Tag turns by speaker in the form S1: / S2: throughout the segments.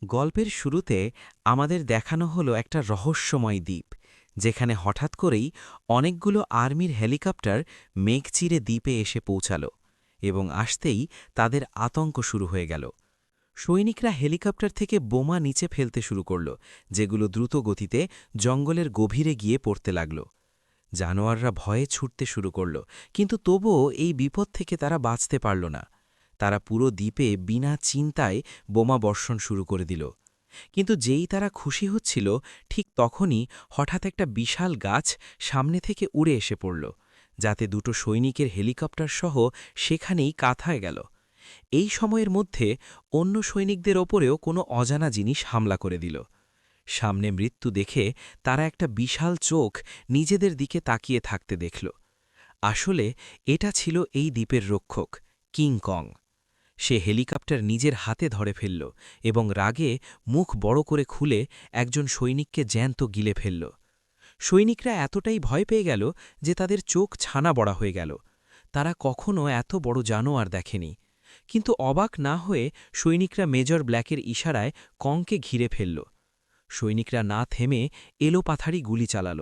S1: গল্পের শুরুতে আমাদের দেখানো হলো একটা রহস্যময় দ্বীপ, যেখানে হঠাৎ করেই অনেকগুলো আর্মির হেলিকপ্টার মেঘ চিরে দ্বীপে এসে পৌঁছালো এবং আসতেই তাদের আতঙ্ক শুরু হয়ে গেল। সৈনিকরা হেলিকপ্টার থেকে বোমা নিচে ফেলতে শুরু করল, যেগুলো দ্রুত গতিতে জঙ্গলের গভীরে গিয়ে পড়তে লাগল। জানোয়াররা ভয়ে ছুটতে শুরু করল, কিন্তু তবুও এই বিপদ থেকে তারা বাঁচতে পারল না। তারা পুরো দ্বীপে বিনা চিন্তায় বোমা বর্ষণ শুরু করে দিল। কিন্তু যেই তারা খুশি হচ্ছিল, ঠিক তখনই হঠাৎ একটা বিশাল গাছ সামনে থেকে উড়ে এসে পড়ল, যাতে দুটো সৈনিকের হেলিকপ্টার সহ সেখানেই কাঁথায় গেল। এই সময়ের মধ্যে অন্য সৈনিকদের ওপরেও কোনো অজানা জিনিস হামলা করে দিল। সামনে মৃত্যু দেখে তারা একটা বিশাল চোখ নিজেদের দিকে তাকিয়ে থাকতে দেখল। আসলে এটা ছিল এই দ্বীপের রক্ষক, কিং কং। সে হেলিকপ্টার নিজের হাতে ধরে ফেলল এবং রাগে মুখ বড় করে খুলে একজন সৈনিককে জ্যান্ত গিলে ফেলল। সৈনিকরা এতটাই ভয় পেয়ে গেল যে তাদের চোখ ছানা বড়া হয়ে গেল। তারা কখনো এত বড় জানোয়ার দেখেনি। কিন্তু অবাক না হয়ে সৈনিকরা মেজর ব্ল্যাকের ইশারায় কংকে ঘিরে ফেলল। সৈনিকরা না থেমে এলোপাথারি গুলি চালাল,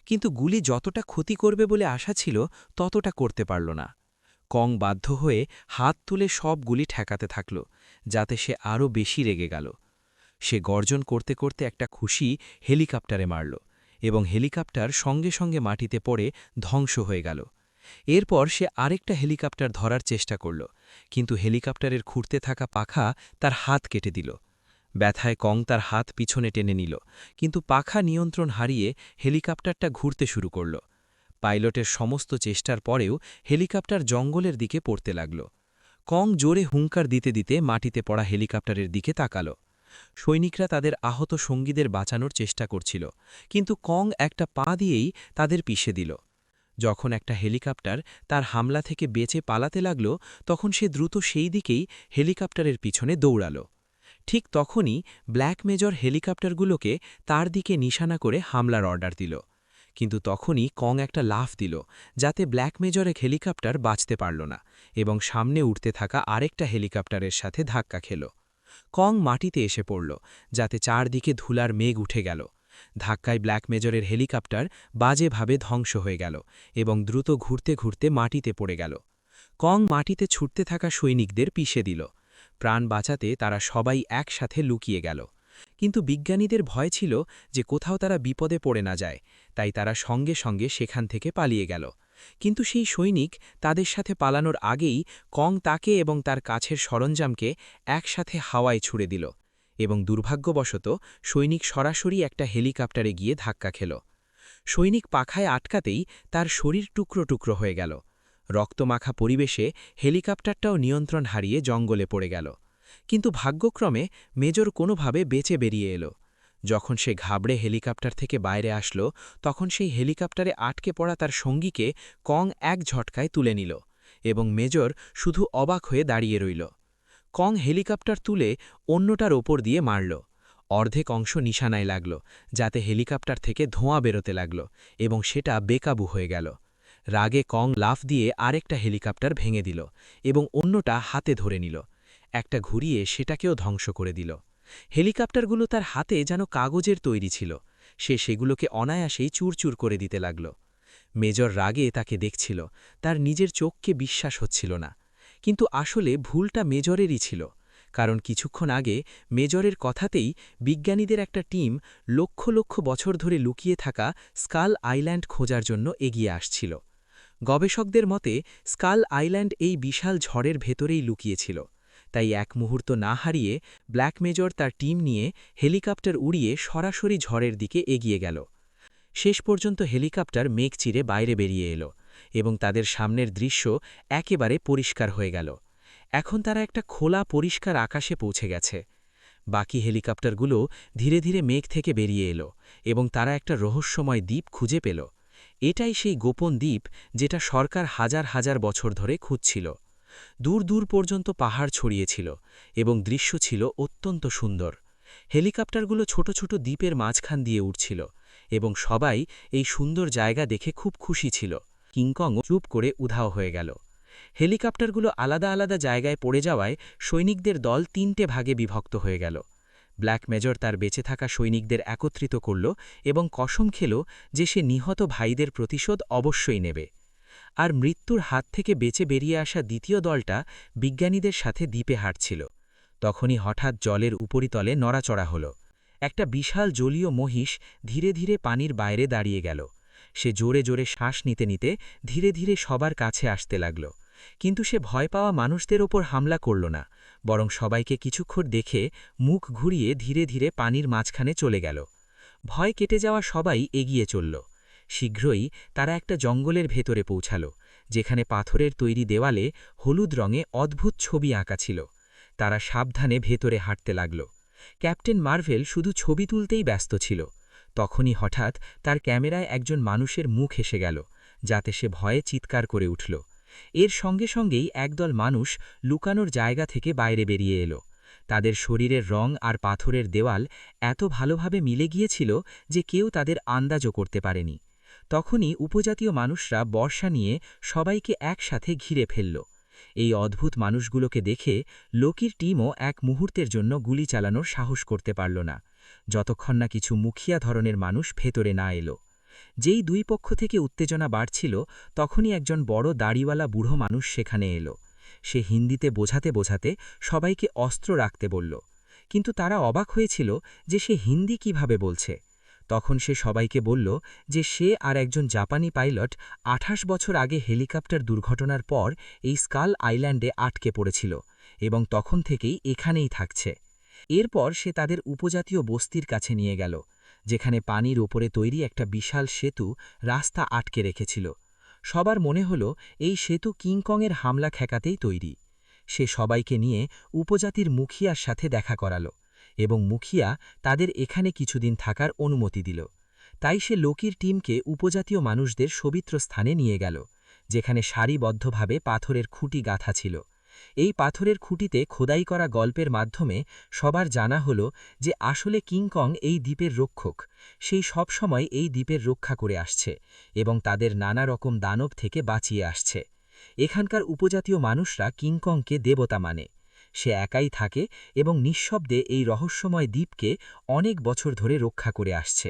S1: কিন্তু গুলি যতটা ক্ষতি করবে বলে আশা ছিল ততটা করতে পারল না। কং বাধ্য হয়ে হাত তুলে সব গুলি ঠেকাতে থাকল, যাতে সে আরও বেশি রেগে গেল। সে গর্জন করতে করতে একটা খুশি হেলিকপ্টারে মারল এবং হেলিকপ্টার সঙ্গে সঙ্গে মাটিতে পড়ে ধ্বংস হয়ে গেল। এরপর সে আরেকটা হেলিকপ্টার ধরার চেষ্টা করল, কিন্তু হেলিকপ্টারের খুঁড়তে থাকা পাখা তার হাত কেটে দিল। ব্যথায় কং তার হাত পিছনে টেনে নিল, কিন্তু পাখা নিয়ন্ত্রণ হারিয়ে হেলিকপ্টারটা ঘুরতে শুরু করল। পাইলটের সমস্ত চেষ্টার পরেও হেলিকপ্টার জঙ্গলের দিকে পড়তে লাগল। কং জোরে হুঙ্কার দিতে দিতে মাটিতে পড়া হেলিকপ্টারের দিকে তাকাল। সৈনিকরা তাদের আহত সঙ্গীদের বাঁচানোর চেষ্টা করছিল, কিন্তু কং একটা পা দিয়েই তাদের পিষে দিল। যখন একটা হেলিকপ্টার তার হামলা থেকে বেঁচে পালাতে লাগল, তখন সে দ্রুত সেই দিকেই হেলিকপ্টারের পিছনে দৌড়াল। ঠিক তখনই ব্ল্যাক মেজর হেলিকপ্টারগুলোকে তার দিকে নিশানা করে হামলার অর্ডার দিল। কিন্তু তখনই কং একটা লাফ দিল, যাতে ব্ল্যাক মেজরের হেলিকপ্টার বাঁচতে পারল না এবং সামনে উঠতে থাকা আরেকটা হেলিকপ্টারের সাথে ধাক্কা খেল। কং মাটিতে এসে পড়ল, যাতে চারদিকে ধুলার মেঘ উঠে গেল। ধাক্কায় ব্ল্যাক মেজরের হেলিকপ্টার বাজেভাবে ধ্বংস হয়ে গেল এবং দ্রুত ঘুরতে ঘুরতে মাটিতে পড়ে গেল। কং মাটিতে ছুটতে থাকা সৈনিকদের পিষে দিল। প্রাণ বাঁচাতে তারা সবাই একসাথে লুকিয়ে গেল। কিন্তু বিজ্ঞানীদের ভয় ছিল যে কোথাও তারা বিপদে পড়ে না যায়, তাই তারা সঙ্গে সঙ্গে সেখান থেকে পালিয়ে গেল। কিন্তু সেই সৈনিক তাদের সাথে পালানোর আগেই কং তাকে এবং তার কাছের সরঞ্জামকে একসাথে হাওয়ায় ছুড়ে দিল এবং দুর্ভাগ্যবশত সৈনিক সরাসরি একটা হেলিকপ্টারে গিয়ে ধাক্কা খেল। সৈনিক পাখায় আটকাতেই তার শরীর টুকরো টুকরো হয়ে গেল। রক্তমাখা পরিবেশে হেলিকপ্টারটাও নিয়ন্ত্রণ হারিয়ে জঙ্গলে পড়ে গেল। কিন্তু ভাগ্যক্রমে মেজর কোনোভাবে বেঁচে বেরিয়ে এলো। যখন সে ঘাবড়ে হেলিকপ্টার থেকে বাইরে আসলো, তখন সেই হেলিকপ্টারে আটকে পড়া তার সঙ্গীকে কং এক ঝটকায় তুলে নিল এবং মেজর শুধু অবাক হয়ে দাঁড়িয়ে রইল। কং হেলিকপ্টার তুলে অন্যটার ওপর দিয়ে মারল। অর্ধেক অংশ নিশানায় লাগল, যাতে হেলিকপ্টার থেকে ধোঁয়া বেরোতে লাগল এবং সেটা বেকাবু হয়ে গেল। রাগে কং লাফ দিয়ে আরেকটা হেলিকপ্টার ভেঙে দিল এবং অন্যটা হাতে ধরে নিল। একটা ঘুরিয়ে সেটাকেও ধ্বংস করে দিল। হেলিকপ্টারগুলো তার হাতে যেন কাগজের তৈরি ছিল। সে সেগুলোকে অনায়াসেই চুরচুর করে দিতে লাগল। মেজর রাগে তাকে দেখছিল, তার নিজের চোখকে বিশ্বাস হচ্ছিল না। কিন্তু আসলে ভুলটা মেজরেরই ছিল, কারণ কিছুক্ষণ আগে মেজরের কথাতেই বিজ্ঞানীদের একটা টিম লক্ষ লক্ষ বছর ধরে লুকিয়ে থাকা স্কাল আইল্যান্ড খোঁজার জন্য এগিয়ে আসছিল। গবেষকদের মতে স্কাল আইল্যান্ড এই বিশাল ঝড়ের ভেতরেই লুকিয়েছিল। তাই এক মুহূর্ত না হারিয়ে ব্ল্যাক মেজর তার টিম নিয়ে হেলিকপ্টার উড়িয়ে সরাসরি ঝড়ের দিকে এগিয়ে গেল। শেষ পর্যন্ত হেলিকপ্টার মেঘ চিরে বাইরে বেরিয়ে এলো এবং তাদের সামনের দৃশ্য একেবারে পরিষ্কার হয়ে গেল। এখন তারা একটা খোলা পরিষ্কার আকাশে পৌঁছে গেছে। বাকি হেলিকপ্টারগুলো ধীরে ধীরে মেঘ থেকে বেরিয়ে এলো এবং তারা একটা রহস্যময় দ্বীপ খুঁজে পেল। এটাই সেই গোপন দ্বীপ যেটা সরকার হাজার হাজার বছর ধরে খুঁজছিল। দূর দূর পর্যন্ত পাহাড় ছড়িয়েছিল এবং দৃশ্য ছিল অত্যন্ত সুন্দর। হেলিকপ্টারগুলো ছোট ছোট দ্বীপের মাঝখান দিয়ে উঠছিল এবং সবাই এই সুন্দর জায়গা দেখে খুব খুশি ছিল। কিংকং চুপ করে উধাও হয়ে গেল। হেলিকপ্টারগুলো আলাদা আলাদা জায়গায় পড়ে যাওয়ায় সৈনিকদের দল তিনটে ভাগে বিভক্ত হয়ে গেল।
S2: ব্ল্যাক মেজর তার বেঁচে থাকা সৈনিকদের একত্রিত করল এবং কসম খেল যে সে নিহত ভাইদের প্রতিশোধ অবশ্যই নেবে। আর মৃত্যুর হাত থেকে বেঁচে বেরিয়ে আসা দ্বিতীয় দলটা বিজ্ঞানীদের সাথে দ্বীপে হাঁটছিল। তখনই হঠাৎ জলের উপরিতলে নড়াচড়া হল। একটা বিশাল জলীয় মহিষ ধীরে ধীরে পানির বাইরে দাঁড়িয়ে গেল। সে জোরে জোরে শ্বাস নিতে নিতে ধীরে ধীরে সবার কাছে আসতে লাগল। কিন্তু সে ভয় পাওয়া মানুষদের ওপর হামলা করল না, বরং সবাইকে কিছুক্ষণ দেখে মুখ ঘুরিয়ে ধীরে ধীরে পানির মাঝখানে চলে গেল। ভয় কেটে যাওয়া সবাই এগিয়ে চলল। শীঘ্রই তারা একটা জঙ্গলের ভেতরে পৌঁছাল, যেখানে পাথরের তৈরি দেওয়ালে হলুদ রঙে অদ্ভুত ছবি আঁকা ছিল। তারা সাবধানে ভেতরে হাঁটতে লাগল। ক্যাপ্টেন মার্ভেল শুধু ছবি তুলতেই ব্যস্ত ছিল। তখনই হঠাৎ তার ক্যামেরায় একজন মানুষের মুখ এসে গেল, যাতে সে ভয়ে চিৎকার করে উঠল। এর সঙ্গে সঙ্গেই একদল মানুষ লুকানোর জায়গা থেকে বাইরে বেরিয়ে এলো। তাদের শরীরের রং আর পাথরের দেওয়াল এত ভালোভাবে মিলে গিয়েছিল যে কেউ তাদের আন্দাজও করতে পারেনি। তখনই উপজাতীয় মানুষরা বর্শা নিয়ে সবাইকে একসাথে ঘিরে ফেলল। এই অদ্ভুত মানুষগুলোকে দেখে লোকির টিমও এক মুহূর্তের জন্য গুলি চালানোর সাহস করতে পারল না, যতক্ষণ না কিছু মুখিয়া ধরনের মানুষ ভেতরে না এলো। যেই দুই পক্ষ থেকে উত্তেজনা বাড়ছিল, তখনই একজন বড় দাড়িওয়ালা বুড়ো মানুষ সেখানে এলো। সে হিন্দিতে বোঝাতে বোঝাতে সবাইকে অস্ত্র রাখতে বলল, কিন্তু তারা অবাক হয়েছিল যে সে হিন্দি কিভাবে বলছে। তখন সে সবাইকে বলল যে সে আর একজন জাপানি পাইলট 28 বছর আগে হেলিকপ্টার দুর্ঘটনার পর এই স্কাল আইল্যান্ডে আটকে পড়েছিল এবং তখন থেকেই এখানেই থাকছে। এরপর সে তাদের উপজাতীয় বস্তির কাছে নিয়ে গেল, যেখানে পানির ওপরে তৈরি একটা বিশাল সেতু রাস্তা আটকে রেখেছিল। সবার মনে হল এই সেতু কিংকংয়ের হামলা ঠেকাতেই তৈরি। সে সবাইকে নিয়ে উপজাতির মুখিয়ার সাথে দেখা করালো এবং মুখিয়া তাদের এখানে কিছুদিন থাকার অনুমতি দিল। তাই সে লোকির টিমকে উপজাতীয় মানুষদের পবিত্র স্থানে নিয়ে গেল, যেখানে সারিবদ্ধভাবে পাথরের খুঁটি গাঁথা ছিল। এই পাথরের খুঁটিতে খোদাই করা গল্পের মাধ্যমে সবার জানা হল যে আসলে কিংকং এই দ্বীপের রক্ষক। সেই সব সময় এই দ্বীপের রক্ষা করে আসছে এবং তাদের নানা রকম দানব থেকে বাঁচিয়ে আসছে। এখানকার উপজাতীয় মানুষরা কিংকংকে দেবতা মানে। সে একাই থাকে এবং নিঃশব্দে এই রহস্যময় দ্বীপকে অনেক বছর ধরে রক্ষা করে আসছে।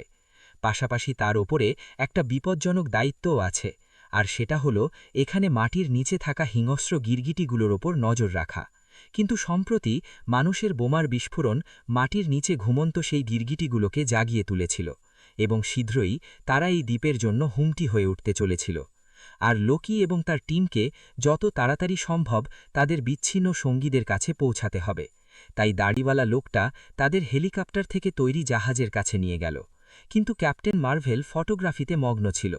S2: পাশাপাশি তার ওপরে একটা বিপজ্জনক দায়িত্বও আছে, আর সেটা হলো এখানে মাটির নিচে থাকা হিংস্র গিরগিটিগুলোর ওপর নজর রাখা। কিন্তু সম্প্রতি মানুষের বোমার বিস্ফোরণ মাটির নিচে ঘুমন্ত সেই গিরগিটিগুলোকে জাগিয়ে তুলেছিল এবং শীঘ্রই তারা এই দ্বীপের জন্য হুমকি হয়ে উঠতে চলেছিল। আর লোকি এবং তার টিমকে যত তাড়াতাড়ি সম্ভব তাদের বিচ্ছিন্ন সঙ্গীদের কাছে পৌঁছাতে হবে। তাই দাড়িওয়ালা লোকটা তাদের হেলিকপ্টার থেকে তৈরি জাহাজের কাছে নিয়ে গেল। কিন্তু ক্যাপ্টেন মার্ভেল ফটোগ্রাফিতে মগ্ন ছিল।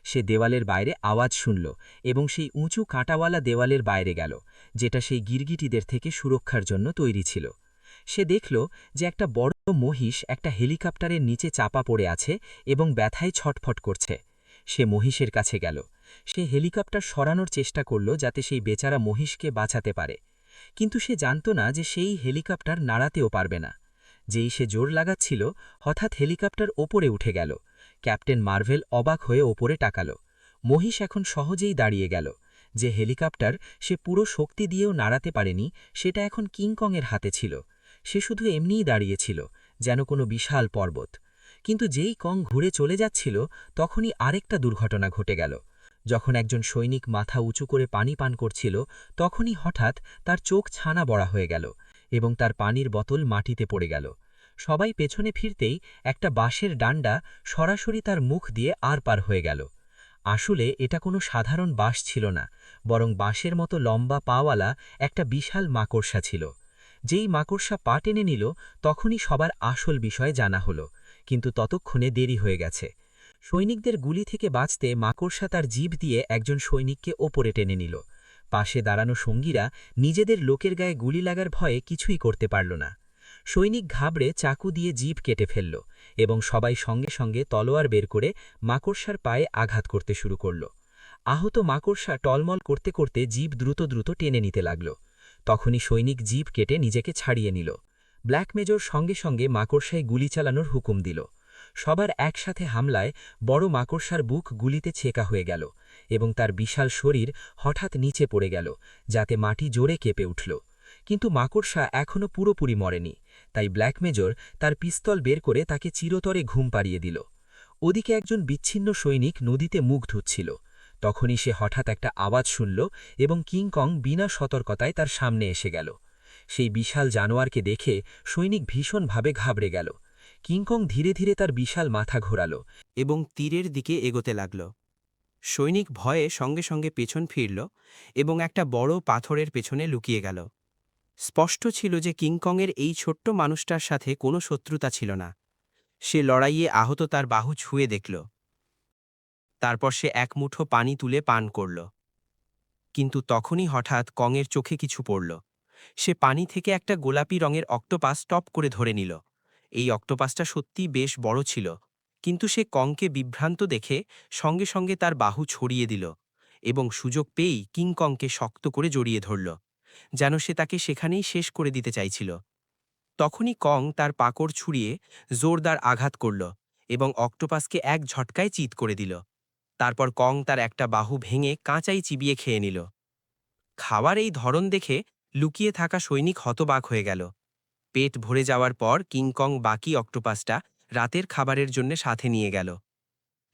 S2: সে দেওয়ালের বাইরে আওয়াজ শুনল এবং সেই উঁচু কাঁটাওয়ালা দেওয়ালের বাইরে গেল, যেটা সেই গিরগিটিদের থেকে সুরক্ষার জন্য তৈরি ছিল। সে দেখল যে একটা বড় মহিষ একটা হেলিকপ্টারের নিচে চাপা পড়ে আছে এবং ব্যথায় ছটফট করছে। সে মহিষের কাছে গেল। সে হেলিকপ্টার সরানোর চেষ্টা করল যাতে সেই বেচারা মহিষকে বাঁচাতে পারে, কিন্তু সে জানত না যে সেই হেলিকপ্টার নাড়াতেও পারবে না। যেই সে জোর লাগাচ্ছিল, হঠাৎ হেলিকপ্টার ওপরে উঠে গেল। ক্যাপ্টেন মার্ভেল অবাক হয়ে ওপরে তাকাল। মহিষ এখন সহজেই দাঁড়িয়ে গেল। যে হেলিকপ্টার সে পুরো শক্তি দিয়েও নাড়াতে পারেনি, সেটা এখন কিংকংয়ের হাতে ছিল। সে শুধু এমনিই দাঁড়িয়েছিল, যেন কোনো বিশাল পর্বত। কিন্তু যেই কং ঘুরে চলে যাচ্ছিল, তখনই আরেকটা দুর্ঘটনা ঘটে গেল। যখন একজন সৈনিক মাথা উঁচু করে পানি পান করছিল, তখনই হঠাৎ তার চোখ ছানা বড়া হয়ে গেল এবং তার পানির বোতল মাটিতে পড়ে গেল। সবাই পেছনে ফিরতেই একটা বাঁশের ডান্ডা সরাসরি তার মুখ দিয়ে আর পার হয়ে গেল। আসলে এটা কোনো সাধারণ বাঁশ ছিল না, বরং বাঁশের মতো লম্বা পাওয়ালা একটা বিশাল মাকড়সা ছিল। যেই মাকড়সা পা টেনে নিল, তখনই সবার আসল বিষয় জানা হলো, কিন্তু ততক্ষণে দেরি হয়ে গেছে। সৈনিকদের গুলি থেকে বাঁচতে মাকড়সা তার জিভ দিয়ে একজন সৈনিককে ওপরে টেনে নিল। পাশে দাঁড়ানো সঙ্গীরা নিজেদের লোকের গায়ে গুলি লাগার ভয়ে কিছুই করতে পারল না। সৈনিক ঘাবড়ে চাকু দিয়ে জিভ কেটে ফেলল এবং সবাই সঙ্গে সঙ্গে তলোয়ার বের করে মাকড়সার পায়ে আঘাত করতে শুরু করল। আহত মাকড়সা টলমল করতে করতে জিভ দ্রুত দ্রুত টেনে নিতে লাগল। তখনই সৈনিক জিভ কেটে নিজেকে ছাড়িয়ে নিল। ব্ল্যাক মেজর সঙ্গে সঙ্গে মাকড়সায় গুলি চালানোর হুকুম দিল। সবার একসাথে হামলায় বড় মাকড়সার বুক গুলিতে ছেঁকা হয়ে গেল এবং তার বিশাল শরীর হঠাৎ নিচে পড়ে গেল, যাতে মাটি জোরে কেঁপে উঠল। কিন্তু মাকড়সা এখনও পুরোপুরি মরেনি, তাই ব্ল্যাক মেজর তার পিস্তল বের করে তাকে চিরতরে ঘুম পাড়িয়ে দিল। ওদিকে একজন বিচ্ছিন্ন সৈনিক নদীতে মুখ ধুচ্ছিল। তখনই সে হঠাৎ একটা আওয়াজ শুনল এবং কিংকং বিনা সতর্কতায় তার সামনে এসে গেল। সেই বিশাল জানোয়ারকে দেখে সৈনিক ভীষণভাবে ঘাবড়ে গেল। কিংকং ধীরে ধীরে তার বিশাল মাথা ঘোরাল
S3: এবং তীরের দিকে এগোতে লাগল। সৈনিক ভয়ে সঙ্গে সঙ্গে পেছন ফিরল এবং একটা বড় পাথরের পেছনে লুকিয়ে গেল। স্পষ্ট ছিল যে কিংকংয়ের এই ছোট্ট মানুষটার সাথে কোনো শত্রুতা ছিল না। সে লড়াইয়ে আহত তার বাহু ছুঁয়ে দেখল। তারপর সে এক মুঠো পানি তুলে পান করল। কিন্তু তখনই হঠাৎ কংয়ের চোখে কিছু পড়ল। সে পানি থেকে একটা গোলাপি রঙের অক্টোপাস টপ করে ধরে নিল। এই অক্টোপাসটা সত্যিই বেশ বড় ছিল, কিন্তু সে কংকে বিভ্রান্ত দেখে সঙ্গে সঙ্গে তার বাহু ছড়িয়ে দিল এবং সুযোগ পেয়েই কিংকংকে শক্ত করে জড়িয়ে ধরল, যেন সে তাকে সেখানেই শেষ করে দিতে চাইছিল। তখনই কং তার পাকড় ছুড়িয়ে জোরদার আঘাত করল এবং অক্টোপাসকে এক ঝটকায় চিৎ করে দিল। তারপর কং তার একটা বাহু ভেঙে কাঁচাই চিবিয়ে খেয়ে নিল। খাওয়ার এই ধরন দেখে লুকিয়ে থাকা সৈনিক হতবাক হয়ে গেল। পেট ভরে যাওয়ার পর কিংকং বাকি অক্টোপাসটা রাতের খাবারের জন্য সাথে নিয়ে গেল।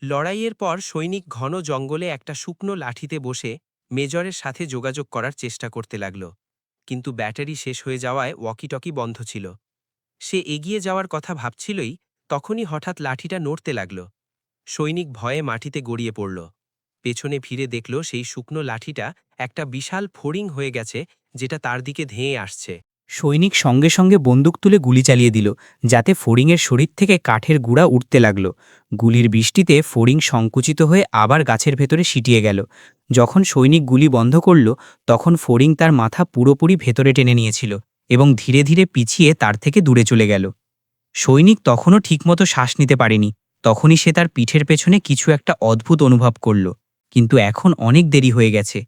S3: লড়াইয়ের পর সৈনিক ঘন জঙ্গলে একটা শুকনো লাঠিতে বসে মেজরের সাথে যোগাযোগ করার চেষ্টা করতে লাগল, কিন্তু ব্যাটারি শেষ হয়ে যাওয়ায় ওয়াকিটকি বন্ধ ছিল। সে এগিয়ে যাওয়ার কথা ভাবছিলই, তখনই হঠাৎ লাঠিটা নড়তে লাগল। সৈনিক ভয়ে মাটিতে গড়িয়ে পড়ল। পেছনে ফিরে দেখল সেই শুকনো লাঠিটা একটা বিশাল ফড়িং হয়ে গেছে, যেটা তার দিকে ধেয়ে আসছে।
S4: সৈনিক সঙ্গে সঙ্গে বন্দুক তুলে গুলি চালিয়ে দিল, যাতে ফড়িংয়ের শরীর থেকে কাঠের গুঁড়া উঠতে লাগল। গুলির বৃষ্টিতে ফড়িং সংকুচিত হয়ে আবার গাছের ভেতরে সিটিয়ে গেল। যখন সৈনিক গুলি বন্ধ করল, তখন ফড়িং তার মাথা পুরোপুরি ভেতরে টেনে নিয়েছিল এবং ধীরে ধীরে পিছিয়ে তার থেকে দূরে চলে গেল। সৈনিক তখনও ঠিকমতো শ্বাস নিতে পারেনি। তখনই সে তার পিঠের পেছনে কিছু একটা অদ্ভুত অনুভব করল, কিন্তু এখন অনেক দেরি হয়ে গেছে।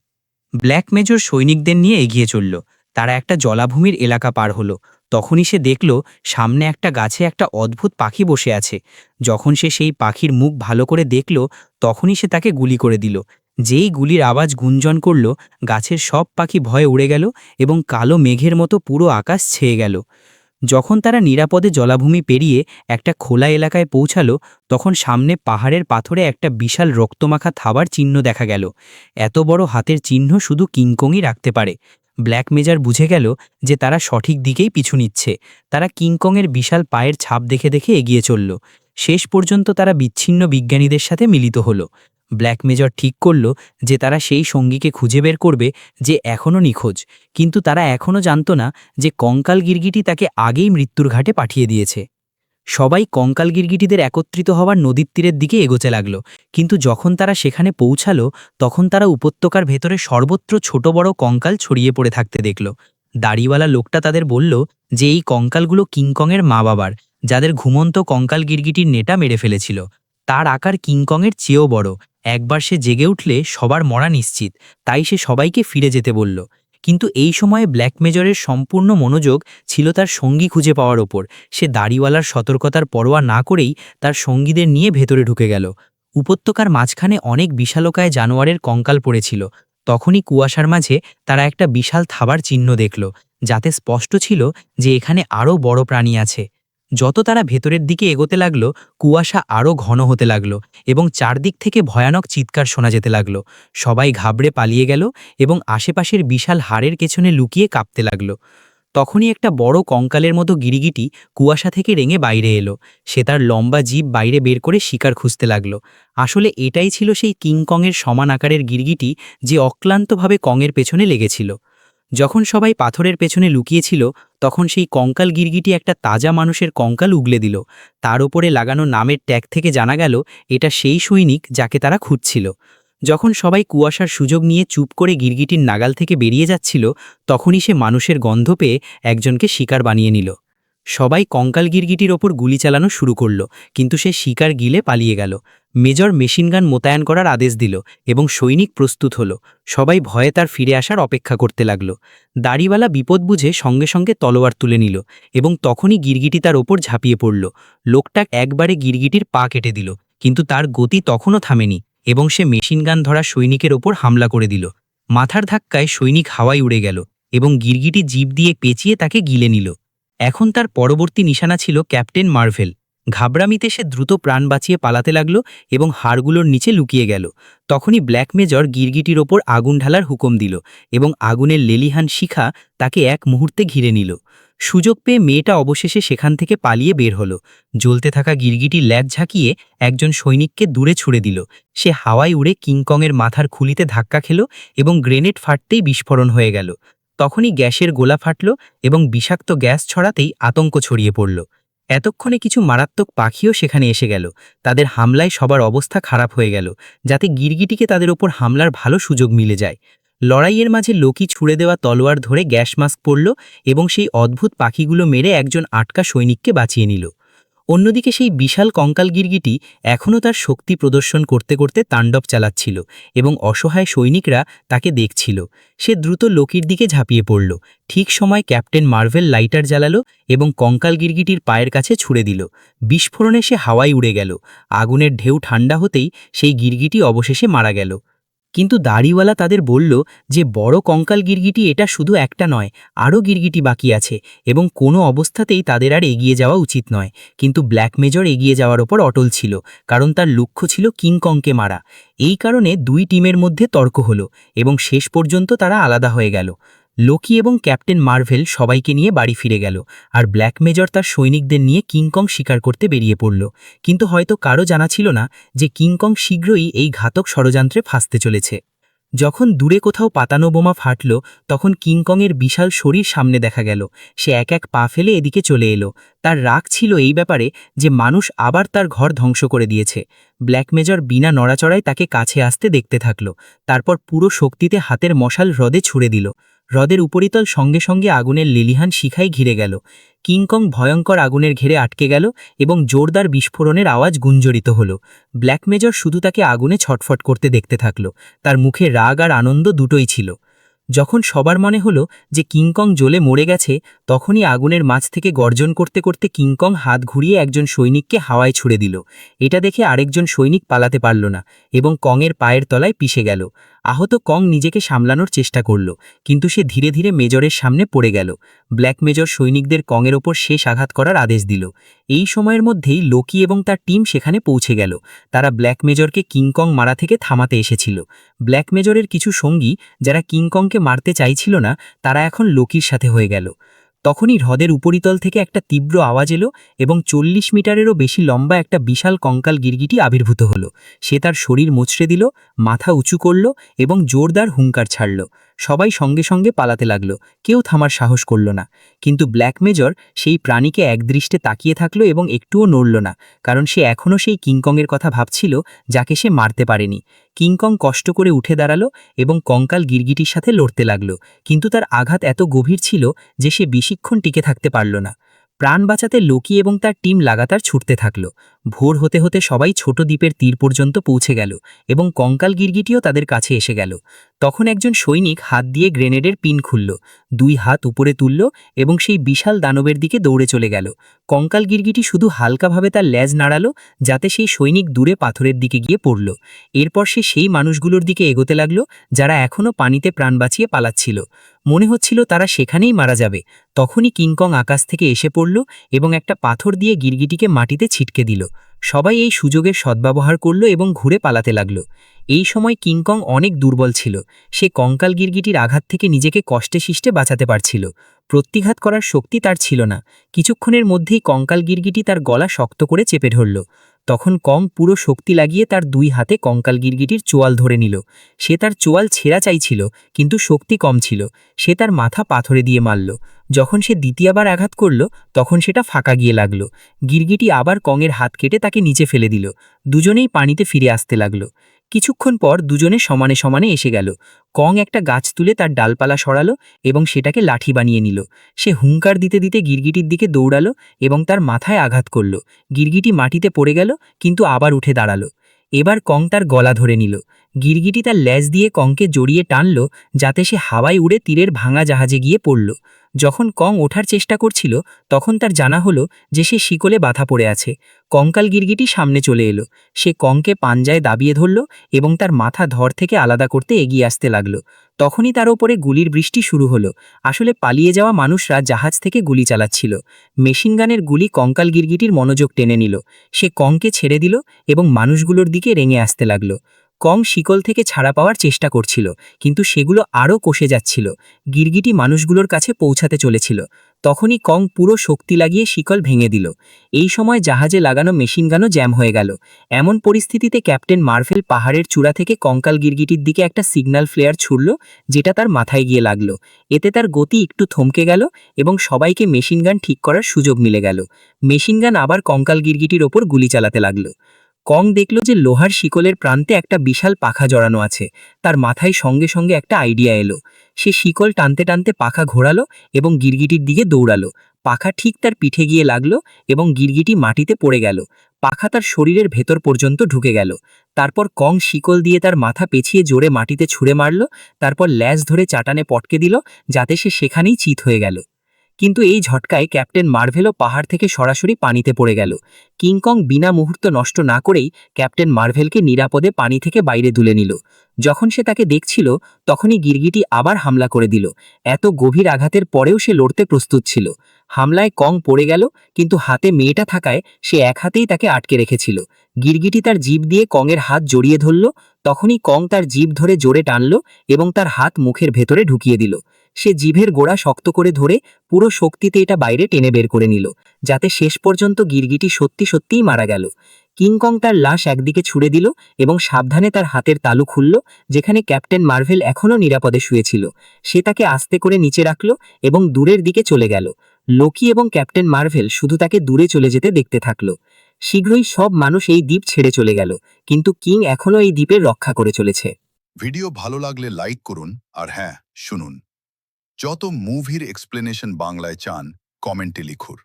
S4: ব্ল্যাক মেজর সৈনিকদের নিয়ে এগিয়ে চলল। তারা একটা জলাভূমির এলাকা পার হলো। তখনই সে দেখল সামনে একটা গাছে একটা অদ্ভুত পাখি বসে আছে। যখন সে সেই পাখির মুখ ভালো করে দেখল, তখনই সে তাকে গুলি করে দিল। যেই গুলির আওয়াজ গুঞ্জন করল, গাছের সব পাখি ভয়ে উড়ে গেল এবং কালো মেঘের মতো পুরো আকাশ ছেয়ে গেল। যখন তারা নিরাপদে জলাভূমি পেরিয়ে একটা খোলা এলাকায় পৌঁছালো, তখন সামনে পাহাড়ের পাথরে একটা বিশাল রক্তমাখা থাবার চিহ্ন দেখা গেল। এত বড় হাতের চিহ্ন শুধু কিংকংই রাখতে পারে। ব্ল্যাক মেজার বুঝে গেল যে তারা সঠিক দিকেই পিছু নিচ্ছে। তারা কিংকংয়ের বিশাল পায়ের ছাপ দেখে দেখে এগিয়ে চলল। শেষ পর্যন্ত তারা বিচ্ছিন্ন বিজ্ঞানীদের সাথে মিলিত হল। ব্ল্যাক মেজর ঠিক করল যে তারা সেই সঙ্গীকে খুঁজে বের করবে যে এখনও নিখোঁজ, কিন্তু তারা এখনও জানত না যে কঙ্কাল গিরগিটি তাকে আগেই মৃত্যুর ঘাটে পাঠিয়ে দিয়েছে। সবাই কঙ্কাল গিরগিটিদের একত্রিত হওয়ার নদীর তীরের দিকে এগোতে লাগল, কিন্তু যখন তারা সেখানে পৌঁছালো, তখন তারা উপত্যকার ভেতরে সর্বত্র ছোট বড় কঙ্কাল ছড়িয়ে পড়ে থাকতে দেখল। দাড়িওয়ালা লোকটা তাদের বলল যে এই কঙ্কালগুলো কিংকংয়ের মা বাবার, যাদের ঘুমন্ত কঙ্কাল গিরগিটির নেটা মেরে ফেলেছিল। তার আকার কিংকংয়ের চেয়েও বড়। একবার সে জেগে উঠলে সবার মরা নিশ্চিত, তাই সে সবাইকে ফিরে যেতে বলল। কিন্তু এই সময়ে ব্ল্যাক মেজরের সম্পূর্ণ মনোযোগ ছিল তার সঙ্গী খুঁজে পাওয়ার ওপর। সে দাড়িওয়ালার সতর্কতার পরোয়া না করেই তার সঙ্গীদের নিয়ে ভেতরে ঢুকে গেল। উপত্যকার মাঝখানে অনেক বিশালকায় জানোয়ারের কঙ্কাল পড়েছিল। তখনই কুয়াশার মাঝে তারা একটা বিশাল থাবার চিহ্ন দেখল, যাতে স্পষ্ট ছিল যে এখানে আরও বড় প্রাণী আছে। যত তারা ভেতরের দিকে এগোতে লাগল, কুয়াশা আরও ঘন হতে লাগল এবং চারদিক থেকে ভয়ানক চিৎকার শোনা যেতে লাগল। সবাই ঘাবড়ে পালিয়ে গেল এবং আশেপাশের বিশাল হাড়ের পেছনে লুকিয়ে কাঁপতে লাগল। তখনই একটা বড় কঙ্কালের মতো গিরিগিটি কুয়াশা থেকে রেঙে বাইরে এলো। সে তার লম্বা জিভ বাইরে বের করে শিকার খুঁজতে লাগল। আসলে এটাই ছিল সেই কিংকংয়ের সমান আকারের গিরগিটি যে অক্লান্তভাবে কংয়ের পেছনে লেগেছিল। যখন সবাই পাথরের পেছনে লুকিয়েছিল, তখন সেই কঙ্কাল গিরগিটি একটা তাজা মানুষের কঙ্কাল উগলে দিল। তার ওপরে লাগানো নামের ট্যাগ থেকে জানা গেল এটা সেই সৈনিক যাকে তারা খুঁজছিল। যখন সবাই কুয়াশার সুযোগ নিয়ে চুপ করে গিরগিটির নাগাল থেকে বেরিয়ে যাচ্ছিল, তখনই সে মানুষের গন্ধ পেয়ে একজনকে শিকার বানিয়ে নিল। সবাই কঙ্কাল গিরগিটির ওপর গুলি চালানো শুরু করল, কিন্তু সে শিকার গিলে পালিয়ে গেল। মেজর মেশিনগান মোতায়েন করার আদেশ দিল এবং সৈনিক প্রস্তুত হল। সবাই ভয়ে তার ফিরে আসার অপেক্ষা করতে লাগল। দাড়িওয়ালা বিপদ বুঝে সঙ্গে সঙ্গে তলোয়ার তুলে নিল এবং তখনই গিরগিটি তার ওপর ঝাঁপিয়ে পড়ল। লোকটা একবারে গিরগিটির পা কেটে দিল, কিন্তু তার গতি তখনও থামেনি এবং সে মেশিনগান ধরা সৈনিকের ওপর হামলা করে দিল। মাথার ধাক্কায় সৈনিক হাওয়ায় উড়ে গেল এবং গিরগিটি জিভ দিয়ে পেঁচিয়ে তাকে গিলে নিল। এখন তার পরবর্তী নিশানা ছিল ক্যাপ্টেন মার্ভেল। ঘাবড়ামিতে সে দ্রুত প্রাণ বাঁচিয়ে পালাতে লাগল এবং হাড়গুলোর নিচে লুকিয়ে গেল। তখনই ব্ল্যাক মেজর গিরগিটির ওপর আগুন ঢালার হুকুম দিল এবং আগুনের লেলিহান শিখা তাকে এক মুহূর্তে ঘিরে নিল। সুযোগ পেয়ে মেয়েটা অবশেষে সেখান থেকে পালিয়ে বের হলো। জ্বলতে থাকা গিরগিটি ল্যাজ ঝাঁকিয়ে একজন সৈনিককে দূরে ছুড়ে দিল। সে হাওয়ায় উড়ে কিংকংয়ের মাথার খুলিতে ধাক্কা খেল এবং গ্রেনেড ফাটতেই বিস্ফোরণ হয়ে গেল। তখনই গ্যাসের গোলা ফাটল এবং বিষাক্ত গ্যাস ছড়াতেই আতঙ্ক ছড়িয়ে পড়ল। এতক্ষণে কিছু মারাত্মক পাখিও সেখানে এসে গেল। তাদের হামলায় সবার অবস্থা খারাপ হয়ে গেল, যাতে গিরগিটিকে তাদের ওপর হামলার ভালো সুযোগ মিলে যায়। লড়াইয়ের মাঝে লোকি ছুড়ে দেওয়া তলোয়ার ধরে গ্যাস মাস্ক পড়ল এবং সেই অদ্ভুত পাখিগুলো মেরে একজন আটকা সৈনিককে বাঁচিয়ে নিল। অন্যদিকে সেই বিশাল কঙ্কাল গিরগিটি এখনও তার শক্তি প্রদর্শন করতে করতে তাণ্ডব চালাচ্ছিল এবং অসহায় সৈনিকরা তাকে দেখছিল। সে দ্রুত লোকির দিকে ঝাঁপিয়ে পড়ল। ঠিক সময় ক্যাপ্টেন মার্ভেল লাইটার জ্বালালো এবং কঙ্কাল গিরগিটির পায়ের কাছে ছুড়ে দিল। বিস্ফোরণে সে হাওয়ায় উড়ে গেল। আগুনের ঢেউ ঠান্ডা হতেই সেই গিরগিটি অবশেষে মারা গেল। কিন্তু দাড়িওয়ালা তাদের বলল যে বড় কঙ্কাল গিরগিটি এটা শুধু একটা নয়, আরও গিরগিটি বাকি আছে এবং কোনো অবস্থাতেই তাদের আর এগিয়ে যাওয়া উচিত নয়। কিন্তু ব্ল্যাক মেজর এগিয়ে যাওয়ার ওপর অটল ছিল, কারণ তার লক্ষ্য ছিল কিংকংকে মারা। এই কারণে দুই টিমের মধ্যে তর্ক হলো এবং শেষ পর্যন্ত তারা আলাদা হয়ে গেল। লোকি এবং ক্যাপ্টেন মার্ভেল সবাইকে নিয়ে বাড়ি ফিরে গেল, আর ব্ল্যাক মেজর তার সৈনিকদের নিয়ে কিংকং শিকার করতে বেরিয়ে পড়ল। কিন্তু হয়তো কারো জানা ছিল না যে কিংকং শীঘ্রই এই ঘাতক ষড়যন্ত্রে ফাঁসতে চলেছে। যখন দূরে কোথাও পাতানো বোমা ফাটল, তখন কিংকংয়ের বিশাল শরীর সামনে দেখা গেল। সে এক এক পা ফেলে এদিকে চলে এলো। তার রাগ ছিল এই ব্যাপারে যে মানুষ আবার তার ঘর ধ্বংস করে দিয়েছে। ব্ল্যাক মেজর বিনা নড়াচড়ায় তাকে কাছে আসতে দেখতে থাকল। তারপর পুরো শক্তিতে হাতের মশাল হ্রদে ছুড়ে দিল। হ্রদের উপরিতল সঙ্গে সঙ্গে আগুনের লেলিহান শিখায় ঘিরে গেল। কিংকং ভয়ঙ্কর আগুনের ঘেরে আটকে গেল এবং জোরদার বিস্ফোরণের আওয়াজ গুঞ্জরিত হল। ব্ল্যাক মেজর শুধু তাকে আগুনে ছটফট করতে দেখতে থাকল। তার মুখে রাগ আর আনন্দ দুটোই ছিল। যখন সবার মনে হলো যে কিংকং জ্বলে মরে গেছে, তখনই আগুনের মাঝ থেকে গর্জন করতে করতে কিংকং হাত ঘুরিয়ে একজন সৈনিককে হাওয়ায় ছুড়ে দিল। এটা দেখে আরেকজন সৈনিক পালাতে পারল না এবং কংয়ের পায়ের তলায় পিষে গেল। আহত কং নিজেকে সামলানোর চেষ্টা করল, কিন্তু সে ধীরে ধীরে মেজরের সামনে পড়ে গেল। ব্ল্যাক মেজর সৈনিকদের কংয়ের ওপর শেষ আঘাত করার আদেশ দিল। এই সময়ের মধ্যেই লোকি এবং তার টিম সেখানে পৌঁছে গেল। তারা ব্ল্যাক মেজরকে কিংকং মারা থেকে থামাতে এসেছিল। ব্ল্যাক মেজরের কিছু সঙ্গী যারা কিংকংকে মারতে চাইছিল না, তারা এখন লোকির সাথে হয়ে গেল। তখনই হ্রদের উপরিতল থেকে একটা তীব্র আওয়াজ এলো এবং 40 মিটারেরও বেশি লম্বা একটা বিশাল কঙ্কাল গিরগিটি আবির্ভূত হলো। সে তার শরীর মুচড়ে দিল, মাথা উঁচু করল এবং জোরদার হুঙ্কার ছাড়ল। সবাই সঙ্গে সঙ্গে পালাতে লাগলো, কেউ থামার সাহস করল না। কিন্তু ব্ল্যাক মেজর সেই প্রাণীকে একদৃষ্টে তাকিয়ে থাকলো এবং একটুও নড়ল না, কারণ সে এখনও সেই কিংকংয়ের কথা ভাবছিল যাকে সে মারতে পারেনি। কিংকং কষ্ট করে উঠে দাঁড়ালো এবং কঙ্কাল গিরগিটির সাথে লড়তে লাগলো, কিন্তু তার আঘাত এত গভীর ছিল যে সে বেশিক্ষণ টিকে থাকতে পারল না। প্রাণ বাঁচাতে লোকি এবং তার টিম লাগাতার ছুটতে থাকল। ভোর হতে হতে সবাই ছোট দ্বীপের তীর পর্যন্ত পৌঁছে গেল এবং কঙ্কাল গিরগিটিও তাদের কাছে এসে গেল। তখন একজন সৈনিক হাত দিয়ে গ্রেনেডের পিন খুলল, 2 হাত উপরে তুলল এবং সেই বিশাল দানবের দিকে দৌড়ে চলে গেল। কঙ্কাল গিরগিটি শুধু হালকাভাবে তার লেজ নাড়ালো, যাতে সেই সৈনিক দূরে পাথরের দিকে গিয়ে পড়ল। এরপর সে সেই মানুষগুলোর দিকে এগোতে লাগল যারা এখনও পানিতে প্রাণ বাঁচিয়ে পালাচ্ছিল। মনে হচ্ছিল তারা সেখানেই মারা যাবে। তখনই কিংকং আকাশ থেকে এসে পড়ল এবং একটা পাথর দিয়ে গিরগিটিকে মাটিতে ছিটকে দিল। সবাই এই সুযোগের সদ্ব্যবহার করল এবং ঘুরে পালাতে লাগল। এই সময় কিংকং অনেক দুর্বল ছিল। সে কঙ্কাল গিরগিটির আঘাত থেকে নিজেকে কষ্টে শিষ্টে বাঁচাতে পারছিল। প্রতিঘাত করার শক্তি তার ছিল না। কিছুক্ষণের মধ্যেই কঙ্কাল গিরগিটি তার গলা শক্ত করে চেপে ধরল। তখন কং পুরো শক্তি লাগিয়ে তার 2 হাতে কঙ্কাল গিরগিটির চোয়াল ধরে নিল। সে তার চোয়াল ছেঁড়া চাইছিল, কিন্তু শক্তি কম ছিল। সে তার মাথা পাথরে দিয়ে মারল। যখন সে দ্বিতীয়বার আঘাত করল, তখন সেটা ফাঁকা গিয়ে লাগল। গিরগিটি আবার কংয়ের হাত কেটে তাকে নিচে ফেলে দিল। দুজনেই পানিতে ফিরে আসতে লাগল। কিছুক্ষণ পর দুজনে সমানে সমানে এসে গেল। কং একটা গাছ তুলে তার ডালপালা সরালো এবং সেটাকে লাঠি বানিয়ে নিল। সে হুঙ্কার দিতে দিতে গিরগিটির দিকে দৌড়ালো এবং তার মাথায় আঘাত করল। গিরগিটি মাটিতে পড়ে গেল, কিন্তু আবার উঠে দাঁড়ালো। এবার কং তার গলা ধরে নিল। গিরগিটি তার ল্যাজ দিয়ে কংকে জড়িয়ে টানল, যাতে সে হাওয়ায় উড়ে তীরের ভাঙা জাহাজে গিয়ে পড়ল। যখন কং ওঠার চেষ্টা করছিল, তখন তার জানা হলো যে সে শিকলে বাধা পড়ে আছে। কঙ্কাল গিরগিটি সামনে চলে এলো। সে কংকে পাঞ্জায় দাবিয়ে ধরল এবং তার মাথা ধর থেকে আলাদা করতে এগিয়ে আসতে লাগলো। তখনই তার ওপরে গুলির বৃষ্টি শুরু হলো। আসলে পালিয়ে যাওয়া মানুষরা জাহাজ থেকে গুলি চালাচ্ছিল। মেশিনগানের গুলি কঙ্কাল গিরগিটির মনোযোগ টেনে নিল। সে কংকে ছেড়ে দিল এবং মানুষগুলোর দিকে রেঙে আসতে লাগলো। কং শিকল থেকে ছাড়া পাওয়ার চেষ্টা করছিল, কিন্তু সেগুলো আরও কষে যাচ্ছিল। গিরগিটি মানুষগুলোর কাছে পৌঁছাতে চলেছিল। তখনই কং পুরো শক্তি লাগিয়ে শিকল ভেঙে দিল। এই সময় জাহাজে লাগানো মেশিনগানও জ্যাম হয়ে গেল। এমন পরিস্থিতিতে ক্যাপ্টেন মার্ভেল পাহাড়ের চূড়া থেকে কঙ্কাল গিরগিটির দিকে একটা সিগন্যাল ফ্লেয়ার ছুড়ল, যেটা তার মাথায় গিয়ে লাগলো। এতে তার গতি একটু থমকে গেল এবং সবাইকে মেশিনগান ঠিক করার সুযোগ মিলে গেল। মেশিনগান আবার কঙ্কাল গিরগিটির ওপর গুলি চালাতে লাগলো। কং দেখল যে লোহার শিকলের প্রান্তে একটা বিশাল পাখা জড়ানো আছে। তার মাথায় সঙ্গে সঙ্গে একটা আইডিয়া এলো। সে শিকল টানতে টানতে পাখা ঘোরালো এবং গিরগিটির দিকে দৌড়ালো। পাখা ঠিক তার পিঠে গিয়ে লাগলো এবং গিরগিটি মাটিতে পড়ে গেল। পাখা তার শরীরের ভেতর পর্যন্ত ঢুকে গেল। তারপর কং শিকল দিয়ে তার মাথা পেঁচিয়ে জোরে মাটিতে ছুঁড়ে মারল। তারপর ল্যাজ ধরে চাটানে পটকে দিল, যাতে সে সেখানেই চিত হয়ে গেল। কিন্তু এই ঝটকায় ক্যাপ্টেন মার্ভেলও পাহাড় থেকে সরাসরি পানিতে পড়ে গেল। কিংকং বিনা মুহূর্ত নষ্ট না করেই ক্যাপ্টেন মার্ভেলকে নিরাপদে পানি থেকে বাইরে তুলে নিল। যখন সে তাকে দেখছিল, তখনই গিরগিটি আবার হামলা করে দিল। এত গভীর আঘাতের পরেও সে লড়তে প্রস্তুত ছিল। হামলায় কং পড়ে গেল, কিন্তু হাতে মেয়েটা থাকায় সে এক হাতেই তাকে আটকে রেখেছিল। গিরগিটি তার জিভ দিয়ে কংয়ের হাত জড়িয়ে ধরল। তখনই কং তার জিভ ধরে জোরে টানল এবং তার হাত মুখের ভেতরে ঢুকিয়ে দিল। সে জিভের গোড়া শক্ত করে ধরে পুরো শক্তিতে এটা বাইরে টেনে বের করে নিল, যাতে শেষ পর্যন্ত গিরগিটি সত্যি সত্যিই মারা গেল। কিংকং তার লাশ একদিকে ছুড়ে দিল এবং সাবধানে তার হাতের তালু খুলল, যেখানে ক্যাপ্টেন মার্ভেল এখনও নিরাপদে শুয়েছিল। সে তাকে আস্তে করে নিচে রাখল এবং দূরের দিকে চলে গেল। লোকি এবং ক্যাপ্টেন মার্ভেল শুধু তাকে দূরে চলে যেতে দেখতে থাকল। শীঘ্রই সব মানুষ এই দ্বীপ ছেড়ে চলে গেল, কিন্তু কিং এখনও এই দ্বীপের রক্ষা করে চলেছে।
S5: ভিডিও ভালো লাগলে লাইক করুন, আর হ্যাঁ, শুনুন, যত মুভির এক্সপ্লেনেশন বাংলায় চান কমেন্টে লিখুন।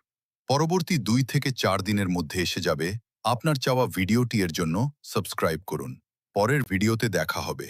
S5: পরবর্তী 2 থেকে 4 দিনের মধ্যে এসে যাবে। আপনার চাওয়া ভিডিওটি, এর জন্য সাবস্ক্রাইব করুন। পরের ভিডিওতে দেখা হবে।